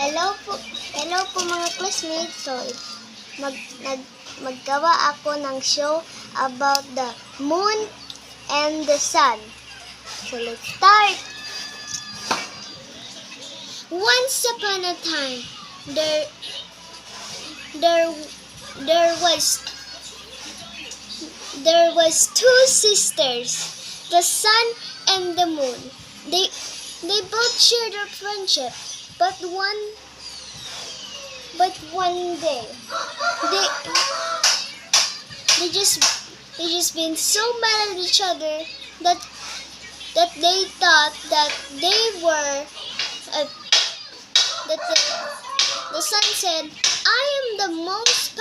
Hello po mga classmates. So, maggawa ako ng show about the moon and the sun. So, let's start. Once upon a time, there was two sisters, the sun and the moon. They both shared a friendship, but one day they just been so mad at each other that they thought that they were that the sun said, I am the most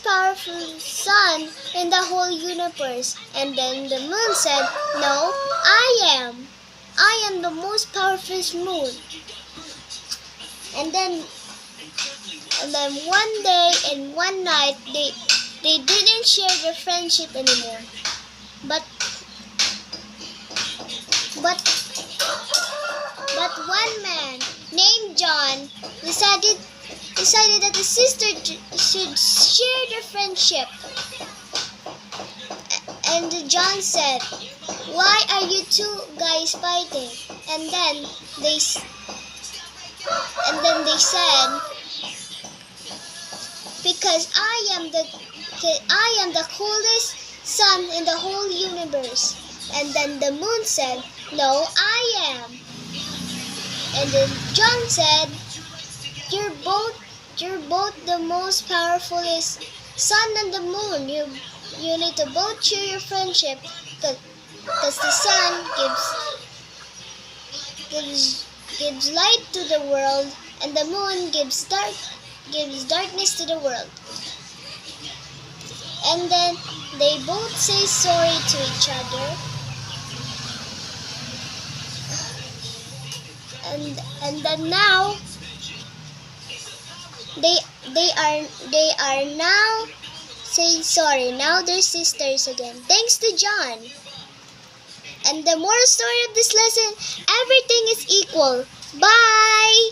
powerful sun in the whole universe. And then the moon said, no, I am the most powerful moon. And then one day and one night they didn't share their friendship anymore. But one man named John decided that the sister should share their friendship. And John said, why are you two guys fighting? And then they said, because I am the coolest sun in the whole universe. And then the moon said, no, I am. And then John said, you're both the most powerful sun and the moon. You need to both share your friendship, because the sun gives light to the world, and the moon gives darkness to the world. And then they both say sorry to each other. And then now they are now saying sorry. Now they're sisters again, thanks to John. And the moral story of this lesson: everything is equal. Bye.